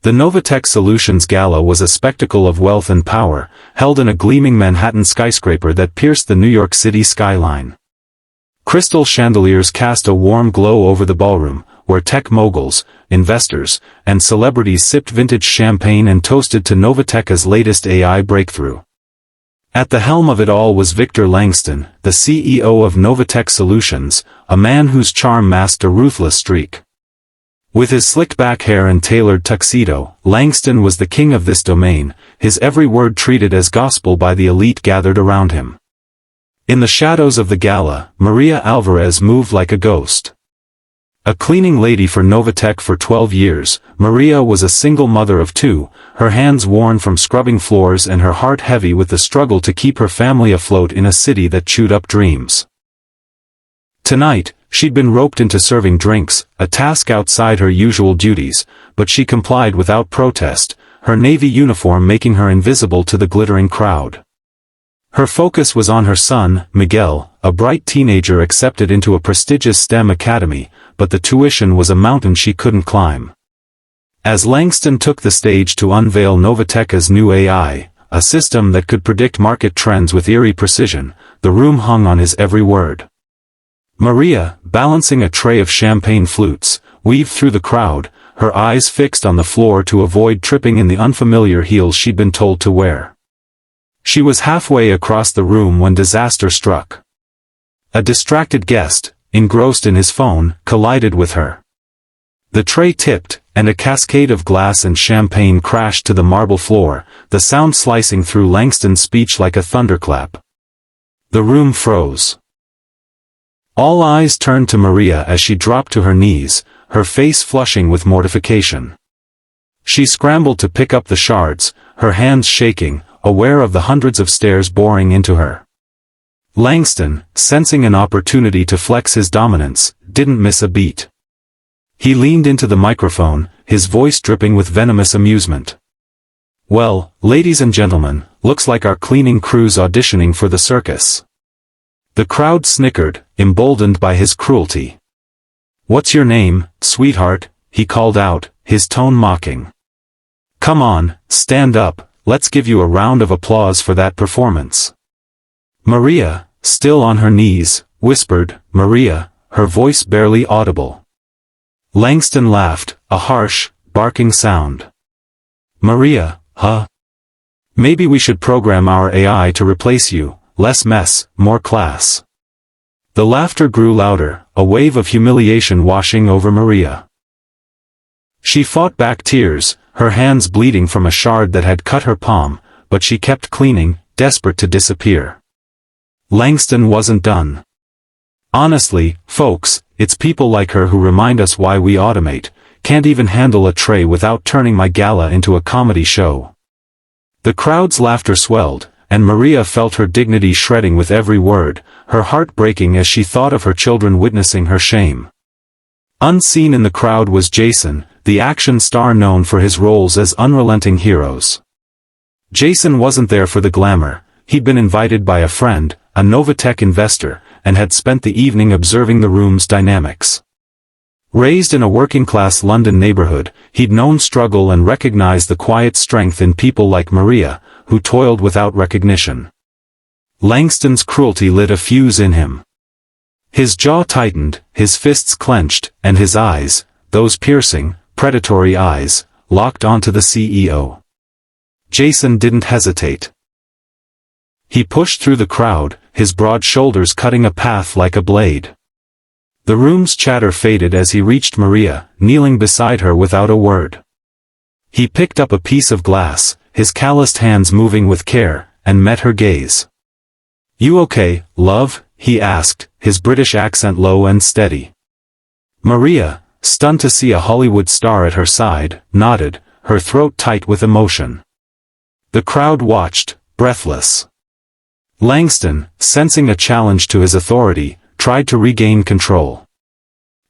The Novatech Solutions Gala was a spectacle of wealth and power, held in a gleaming Manhattan skyscraper that pierced the New York City skyline. Crystal chandeliers cast a warm glow over the ballroom, where tech moguls, investors, and celebrities sipped vintage champagne and toasted to Novatech's latest AI breakthrough. At the helm of it all was Victor Langston, the CEO of Novatech Solutions, a man whose charm masked a ruthless streak. With his slicked-back hair and tailored tuxedo, Langston was the king of this domain, his every word treated as gospel by the elite gathered around him. In the shadows of the gala, Maria Alvarez moved like a ghost. A cleaning lady for Novatech for 12 years, Maria was a single mother of two, her hands worn from scrubbing floors and her heart heavy with the struggle to keep her family afloat in a city that chewed up dreams. Tonight, she'd been roped into serving drinks, a task outside her usual duties, but she complied without protest, her navy uniform making her invisible to the glittering crowd. Her focus was on her son, Miguel, a bright teenager accepted into a prestigious STEM academy, but the tuition was a mountain she couldn't climb. As Langston took the stage to unveil Novatech's new AI, a system that could predict market trends with eerie precision, the room hung on his every word. Maria, balancing a tray of champagne flutes, weaved through the crowd, her eyes fixed on the floor to avoid tripping in the unfamiliar heels she'd been told to wear. She was halfway across the room when disaster struck. A distracted guest, engrossed in his phone, collided with her. The tray tipped, and a cascade of glass and champagne crashed to the marble floor, the sound slicing through Langston's speech like a thunderclap. The room froze. All eyes turned to Maria as she dropped to her knees, her face flushing with mortification. She scrambled to pick up the shards, her hands shaking, aware of the hundreds of stares boring into her. Langston, sensing an opportunity to flex his dominance, didn't miss a beat. He leaned into the microphone, his voice dripping with venomous amusement. "Well, ladies and gentlemen, looks like our cleaning crew's auditioning for the circus." The crowd snickered, emboldened by his cruelty. "What's your name, sweetheart?" he called out, his tone mocking. "Come on, stand up, let's give you a round of applause for that performance." Maria, still on her knees, whispered, "Maria," her voice barely audible. Langston laughed, a harsh, barking sound. "Maria, huh? Maybe we should program our AI to replace you. Less mess, more class." The laughter grew louder, a wave of humiliation washing over Maria. She fought back tears, her hands bleeding from a shard that had cut her palm, but she kept cleaning, desperate to disappear. Langston wasn't done. "Honestly, folks, it's people like her who remind us why we automate, can't even handle a tray without turning my gala into a comedy show." The crowd's laughter swelled, and Maria felt her dignity shredding with every word, her heart breaking as she thought of her children witnessing her shame. Unseen in the crowd was Jason, the action star known for his roles as unrelenting heroes. Jason wasn't there for the glamour, he'd been invited by a friend, a Novatech investor, and had spent the evening observing the room's dynamics. Raised in a working-class London neighborhood, he'd known struggle and recognized the quiet strength in people like Maria, who toiled without recognition. Langston's cruelty lit a fuse in him. His jaw tightened, his fists clenched, and his eyes, those piercing, predatory eyes, locked onto the CEO. Jason didn't hesitate. He pushed through the crowd, his broad shoulders cutting a path like a blade. The room's chatter faded as he reached Maria, kneeling beside her without a word. He picked up a piece of glass, his calloused hands moving with care, and met her gaze. "You okay, love?" he asked, his British accent low and steady. Maria, stunned to see a Hollywood star at her side, nodded, her throat tight with emotion. The crowd watched, breathless. Langston, sensing a challenge to his authority, tried to regain control.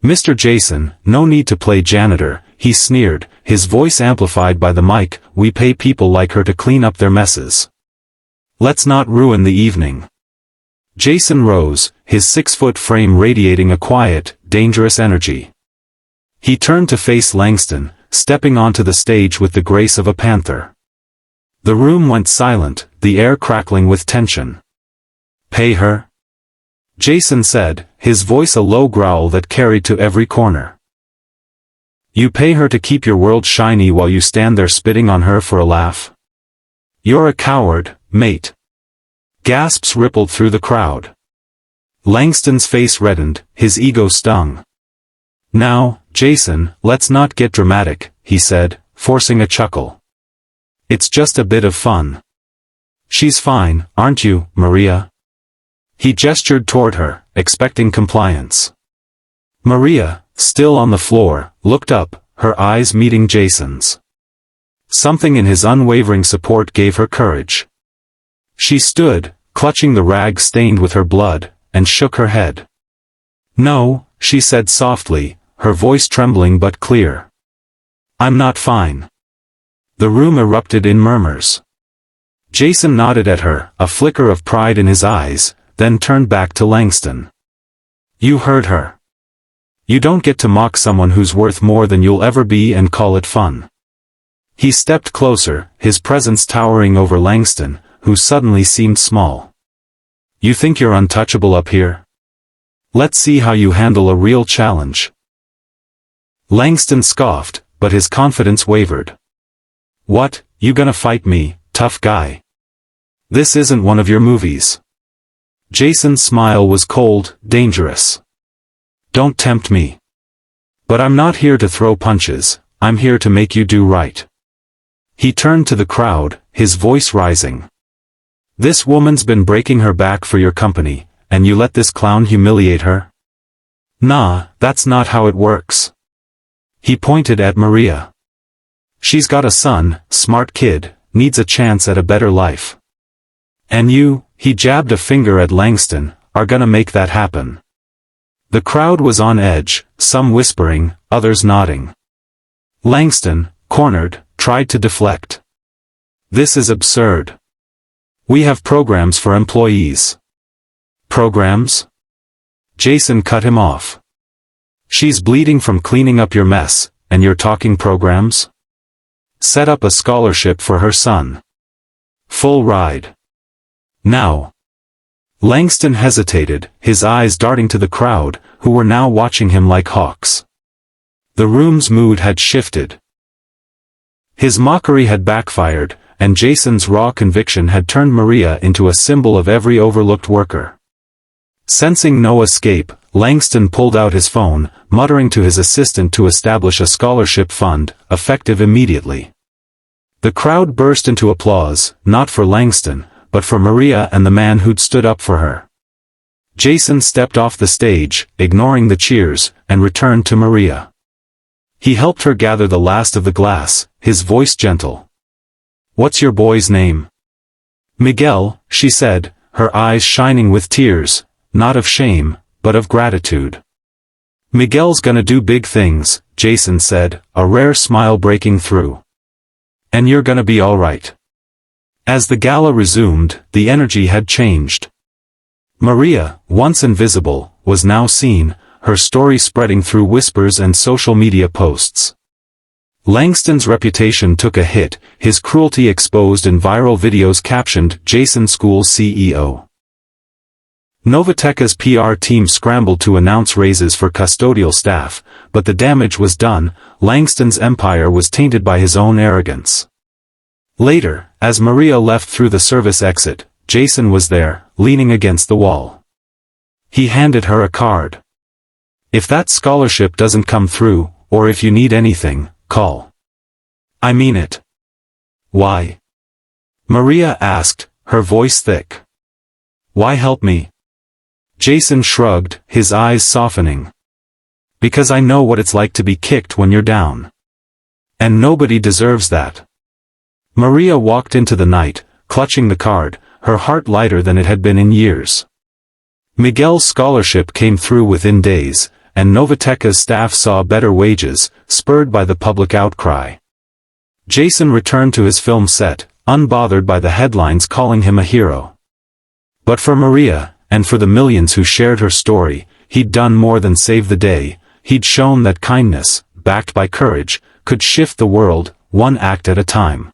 "Mr. Jason, no need to play janitor," he sneered, his voice amplified by the mic, "we pay people like her to clean up their messes. Let's not ruin the evening." Jason rose, his 6-foot frame radiating a quiet, dangerous energy. He turned to face Langston, stepping onto the stage with the grace of a panther. The room went silent, the air crackling with tension. "Pay her?" Jason said, his voice a low growl that carried to every corner. "You pay her to keep your world shiny while you stand there spitting on her for a laugh? You're a coward, mate." Gasps rippled through the crowd. Langston's face reddened, his ego stung. "Now, Jason, let's not get dramatic," he said, forcing a chuckle. "It's just a bit of fun. She's fine, aren't you, Maria?" He gestured toward her, expecting compliance. Maria, still on the floor, looked up, her eyes meeting Jason's. Something in his unwavering support gave her courage. She stood, clutching the rag stained with her blood, and shook her head. "No," she said softly, her voice trembling but clear. "I'm not fine." The room erupted in murmurs. Jason nodded at her, a flicker of pride in his eyes, then turned back to Langston. "You heard her. You don't get to mock someone who's worth more than you'll ever be and call it fun." He stepped closer, his presence towering over Langston, who suddenly seemed small. "You think you're untouchable up here? Let's see how you handle a real challenge." Langston scoffed, but his confidence wavered. "What, you gonna fight me, tough guy? This isn't one of your movies." Jason's smile was cold, dangerous. "Don't tempt me. But I'm not here to throw punches, I'm here to make you do right." He turned to the crowd, his voice rising. "This woman's been breaking her back for your company, and you let this clown humiliate her? Nah, that's not how it works." He pointed at Maria. "She's got a son, smart kid, needs a chance at a better life. And you," he jabbed a finger at Langston, "are gonna make that happen." The crowd was on edge, some whispering, others nodding. Langston, cornered, tried to deflect. "This is absurd. We have programs for employees." "Programs?" Jason cut him off. "She's bleeding from cleaning up your mess, and you're talking programs? Set up a scholarship for her son. Full ride. Now." Langston hesitated, his eyes darting to the crowd, who were now watching him like hawks. The room's mood had shifted. His mockery had backfired, and Jason's raw conviction had turned Maria into a symbol of every overlooked worker. Sensing no escape, Langston pulled out his phone, muttering to his assistant to establish a scholarship fund, effective immediately. The crowd burst into applause, not for Langston, but for Maria and the man who'd stood up for her. Jason stepped off the stage, ignoring the cheers, and returned to Maria. He helped her gather the last of the glass, his voice gentle. "What's your boy's name?" "Miguel," she said, her eyes shining with tears, not of shame, but of gratitude. "Miguel's gonna do big things," Jason said, a rare smile breaking through. "And you're gonna be all right." As the gala resumed, the energy had changed. Maria, once invisible, was now seen, her story spreading through whispers and social media posts. Langston's reputation took a hit, his cruelty exposed in viral videos captioned "Jason School's CEO." Novateka's PR team scrambled to announce raises for custodial staff, but the damage was done. Langston's empire was tainted by his own arrogance. Later, as Maria left through the service exit, Jason was there, leaning against the wall. He handed her a card. "If that scholarship doesn't come through, or if you need anything, call. I mean it." "Why?" Maria asked, her voice thick. "Why help me?" Jason shrugged, his eyes softening. "Because I know what it's like to be kicked when you're down. And nobody deserves that." Maria walked into the night, clutching the card, her heart lighter than it had been in years. Miguel's scholarship came through within days, and Novateka's staff saw better wages, spurred by the public outcry. Jason returned to his film set, unbothered by the headlines calling him a hero. But for Maria, and for the millions who shared her story, he'd done more than save the day. He'd shown that kindness, backed by courage, could shift the world, one act at a time.